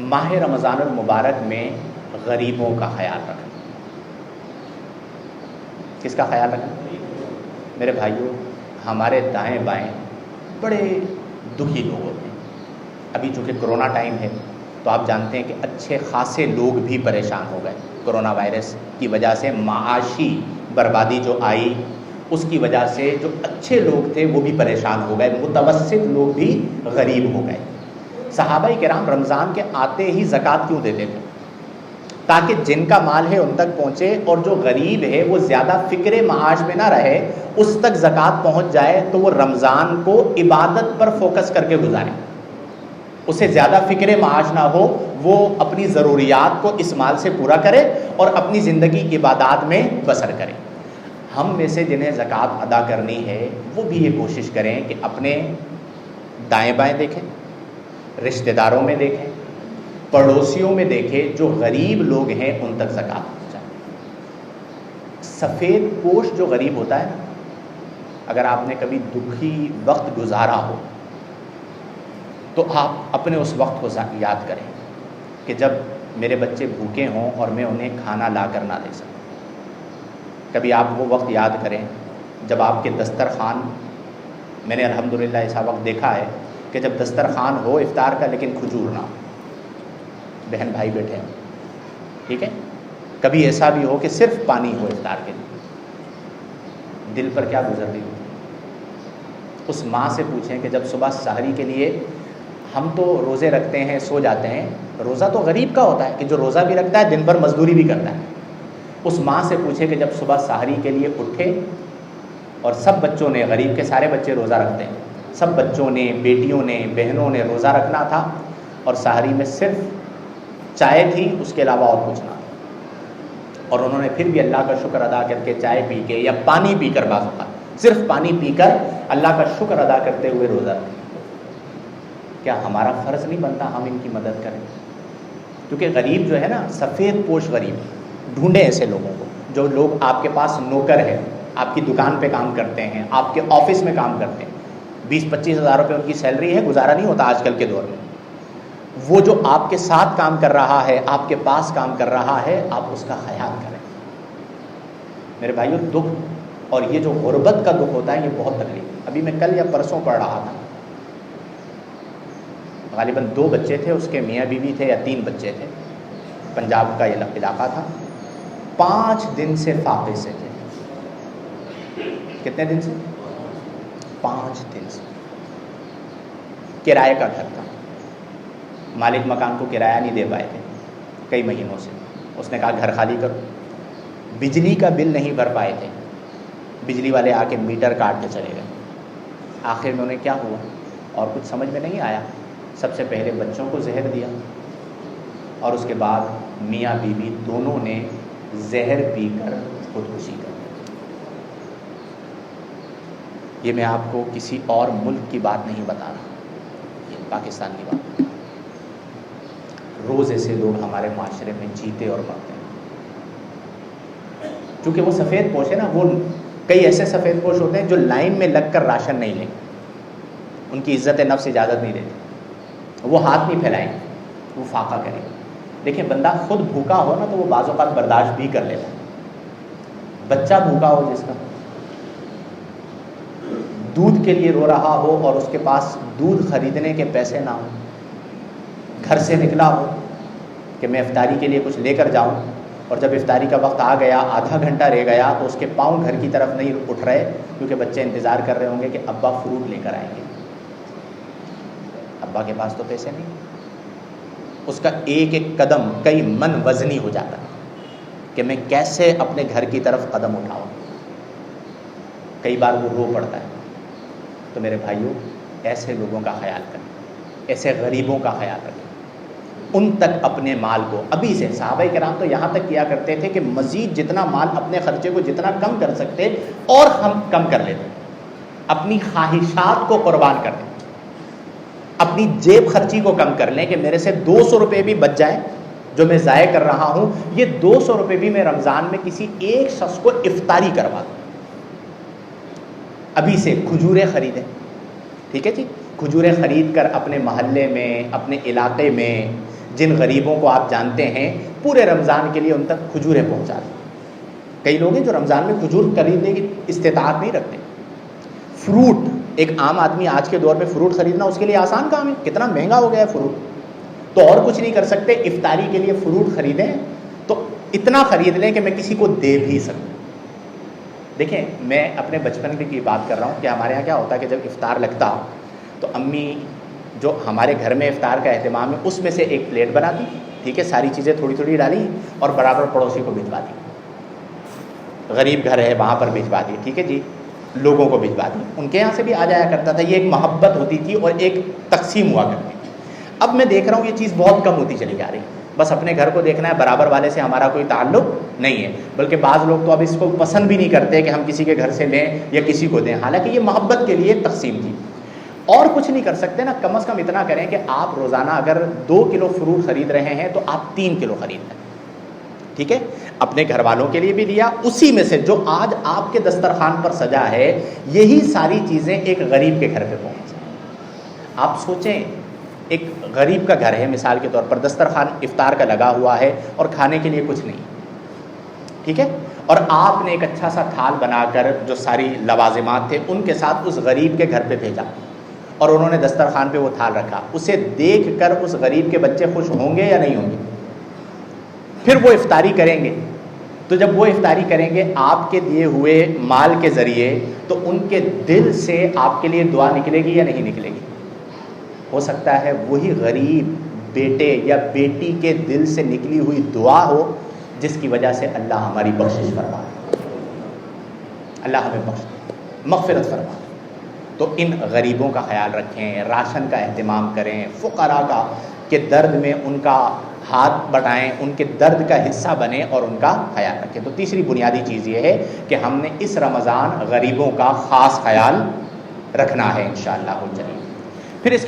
ماہ رمضان المبارک میں غریبوں کا خیال رکھنا. کس کا خیال رکھنا؟ میرے بھائیوں، ہمارے دائیں بائیں بڑے دکھی لوگ ہوتے ہیں. ابھی چونکہ کرونا ٹائم ہے تو آپ جانتے ہیں کہ اچھے خاصے لوگ بھی پریشان ہو گئے. کرونا وائرس کی وجہ سے معاشی بربادی جو آئی، اس کی وجہ سے جو اچھے لوگ تھے وہ بھی پریشان ہو گئے، متوسط لوگ بھی غریب ہو گئے. صحابہ کرام رمضان کے آتے ہی زکوٰۃ کیوں دیتے تھے؟ تاکہ جن کا مال ہے ان تک پہنچے، اور جو غریب ہے وہ زیادہ فکر معاش میں نہ رہے، اس تک زکوٰۃ پہنچ جائے تو وہ رمضان کو عبادت پر فوکس کر کے گزارے، اسے زیادہ فکر معاش نہ ہو، وہ اپنی ضروریات کو اس مال سے پورا کرے اور اپنی زندگی عبادات میں بسر کرے. ہم میں سے جنہیں زکوٰۃ ادا کرنی ہے وہ بھی یہ کوشش کریں کہ اپنے دائیں بائیں دیکھیں، رشتہ داروں میں دیکھیں، پڑوسیوں میں دیکھیں، جو غریب لوگ ہیں ان تک زکوٰۃ پہنچائیں. سفید پوش جو غریب ہوتا ہے نا، اگر آپ نے کبھی دکھی وقت گزارا ہو تو آپ اپنے اس وقت کو یاد کریں کہ جب میرے بچے بھوکے ہوں اور میں انہیں کھانا لا کر نہ دے سکوں. کبھی آپ وہ وقت یاد کریں جب آپ کے دسترخوان، میں نے الحمدللہ ایسا وقت دیکھا ہے کہ جب دسترخوان ہو افطار کا لیکن کھجور نہ ہو، بہن بھائی بیٹھے ہوں، ٹھیک ہے. کبھی ایسا بھی ہو کہ صرف پانی ہو افطار کے لیے، دل پر کیا گزرتی ہو. اس ماں سے پوچھیں کہ جب صبح سحری کے لیے، ہم تو روزے رکھتے ہیں سو جاتے ہیں، روزہ تو غریب کا ہوتا ہے کہ جو روزہ بھی رکھتا ہے دن بھر مزدوری بھی کرتا ہے. اس ماں سے پوچھیں کہ جب صبح سحری کے لیے اٹھے اور سب بچوں نے، غریب کے سارے بچے روزہ رکھتے ہیں، سب بچوں نے، بیٹیوں نے، بہنوں نے روزہ رکھنا تھا اور سحری میں صرف چائے تھی، اس کے علاوہ اور کچھ نہ تھا، اور انہوں نے پھر بھی اللہ کا شکر ادا کر کے چائے پی کے یا پانی پی کر، بعض اوقات صرف پانی پی کر اللہ کا شکر ادا کرتے ہوئے روزہ رکھے. کیا ہمارا فرض نہیں بنتا ہم ان کی مدد کریں؟ کیونکہ غریب جو ہے نا، سفید پوش غریب، ڈھونڈیں ایسے لوگوں کو. جو لوگ آپ کے پاس نوکر ہے، آپ کی دکان پہ کام کرتے ہیں، آپ کے آفس میں کام کرتے ہیں، 20-25 ہزار روپے ان کی سیلری ہے، گزارا نہیں ہوتا آج کل کے دور میں. وہ جو آپ کے ساتھ کام کر رہا ہے، آپ کے پاس کام کر رہا ہے، آپ اس کا خیال کریں. میرے بھائیوں، دکھ اور یہ جو غربت کا دکھ ہوتا ہے یہ بہت تکلیف. ابھی میں کل یا پرسوں پڑھ رہا تھا، غالباً 2 بچے تھے، اس کے میاں بیوی تھے یا 3 بچے تھے، پنجاب کا یہ علاقہ تھا. 5 دن سے فاقے سے تھے. کتنے دن سے؟ 5 دن سے. کرائے کا گھر تھا، مالک مکان کو کرایہ نہیں دے پائے تھے کئی مہینوں سے. اس نے کہا گھر خالی کرو. بجلی کا بل نہیں بھر پائے تھے، بجلی والے آ کے میٹر کاٹ کے چلے گئے. آخر میں انہیں کیا ہوا اور کچھ سمجھ میں نہیں آیا. سب سے پہلے بچوں کو زہر دیا اور اس کے بعد میاں بیوی دونوں نے زہر پی کر خودکشی کر لی. یہ میں آپ کو کسی اور ملک کی بات نہیں بتا رہا، یہ پاکستان کی بات. روز ایسے لوگ ہمارے معاشرے میں جیتے اور مرتے ہیں. چونکہ وہ سفید پوش ہے نا، وہ کئی ایسے سفید پوش ہوتے ہیں جو لائن میں لگ کر راشن نہیں لیں، ان کی عزت نفس اجازت نہیں دیتی، وہ ہاتھ نہیں پھیلائیں، وہ فاقہ کریں. دیکھیں، بندہ خود بھوکا ہو نا تو وہ بعض اوقات برداشت بھی کر لیتا ہے. بچہ بھوکا ہو جس کا، دودھ کے لیے رو رہا ہو اور اس کے پاس دودھ خریدنے کے پیسے نہ ہو، گھر سے نکلا ہو کہ میں افطاری کے لیے کچھ لے کر جاؤں، اور جب افطاری کا وقت آ گیا، آدھا گھنٹہ رہ گیا، تو اس کے پاؤں گھر کی طرف نہیں اٹھ رہے کیونکہ بچے انتظار کر رہے ہوں گے کہ ابا فروٹ لے کر آئیں گے. ابا کے پاس تو پیسے نہیں. اس کا ایک ایک قدم کئی من وزنی ہو جاتا ہے کہ میں کیسے اپنے گھر کی طرف قدم اٹھاؤں. کئی بار وہ رو پڑتا ہے. تو میرے بھائیوں، ایسے لوگوں کا خیال کریں، ایسے غریبوں کا خیال رکھیں، ان تک اپنے مال کو ابھی سے. صحابہ کرام تو یہاں تک کیا کرتے تھے کہ مزید جتنا مال، اپنے خرچے کو جتنا کم کر سکتے اور ہم کم کر لیتے، اپنی خواہشات کو قربان کر دیں، اپنی جیب خرچی کو کم کر لیں کہ میرے سے 200 روپے بھی بچ جائیں جو میں ضائع کر رہا ہوں، یہ 200 روپے بھی میں رمضان میں کسی ایک شخص کو افطاری کروا دوں. ابھی سے کھجوریں خریدیں، ٹھیک ہے جی، کھجوریں خرید کر اپنے محلے میں، اپنے علاقے میں جن غریبوں کو آپ جانتے ہیں پورے رمضان کے لیے ان تک کھجوریں پہنچا دیں. کئی لوگ ہیں جو رمضان میں کھجور خریدنے کی استطاعت نہیں رکھتے. فروٹ، ایک عام آدمی آج کے دور میں فروٹ خریدنا اس کے لیے آسان کام ہے، کتنا مہنگا ہو گیا ہے فروٹ. تو اور کچھ نہیں کر سکتے، افطاری کے لیے فروٹ خریدیں تو اتنا خرید لیں کہ میں کسی کو دے بھی سکوں. دیکھیں میں اپنے بچپن کی بات کر رہا ہوں کہ ہمارے یہاں کیا ہوتا ہے کہ جب افطار لگتا تو امی جو ہمارے گھر میں افطار کا اہتمام ہے اس میں سے ایک پلیٹ بناتی، ٹھیک ہے، ساری چیزیں تھوڑی تھوڑی ڈالی اور برابر پڑوسی کو بھجوا دی. غریب گھر ہے وہاں پر بھجوا دی، ٹھیک ہے جی، لوگوں کو بھجوا دی. ان کے یہاں سے بھی آ جایا کرتا تھا. یہ ایک محبت ہوتی تھی اور ایک تقسیم ہوا کرتی تھی. اب میں دیکھ رہا ہوں یہ چیز بہت کم ہوتی چلی جا رہی ہے. بس اپنے گھر کو دیکھنا ہے، برابر والے سے ہمارا کوئی تعلق نہیں ہے. بلکہ بعض لوگ تو اب اس کو پسند بھی نہیں کرتے کہ ہم کسی کے گھر سے لیں یا کسی کو دیں، حالانکہ یہ محبت کے لیے تقسیم تھی. اور کچھ نہیں کر سکتے نا، کم از کم اتنا کریں کہ آپ روزانہ اگر 2 کلو فروٹ خرید رہے ہیں تو آپ 3 کلو خرید لیں، ٹھیک ہے. اپنے گھر والوں کے لیے بھی لیا، اسی میں سے جو آج آپ کے دسترخوان پر سجا ہے یہی ساری چیزیں ایک غریب کے گھر پہ پہنچ جائیں. آپ سوچیں ایک غریب کا گھر ہے مثال کے طور پر، دسترخوان افطار کا لگا ہوا ہے اور کھانے کے لیے کچھ نہیں، ٹھیک ہے، اور آپ نے ایک اچھا سا تھال بنا کر جو ساری لوازمات تھے ان کے ساتھ اس غریب کے گھر پہ بھیجا اور انہوں نے دسترخوان پہ وہ تھال رکھا. اسے دیکھ کر اس غریب کے بچے خوش ہوں گے یا نہیں ہوں گے؟ پھر وہ افطاری کریں گے. تو جب وہ افطاری کریں گے آپ کے دیے ہوئے مال کے ذریعے تو ان کے دل سے آپ کے لیے دعا نکلے گی یا نہیں نکلے گی؟ ہو سکتا ہے وہی غریب بیٹے یا بیٹی کے دل سے نکلی ہوئی دعا ہو جس کی وجہ سے اللہ ہماری بخشش فرمائے، اللہ ہمیں بخش مغفرت فرمائے. تو ان غریبوں کا خیال رکھیں، راشن کا اہتمام کریں، فقراء کا کہ درد میں ان کا ہاتھ بٹائیں، ان کے درد کا حصہ بنیں اور ان کا خیال رکھیں. تو تیسری بنیادی چیز یہ ہے کہ ہم نے اس رمضان غریبوں کا خاص خیال رکھنا ہے انشاءاللہ الجلیل. پھر اس کے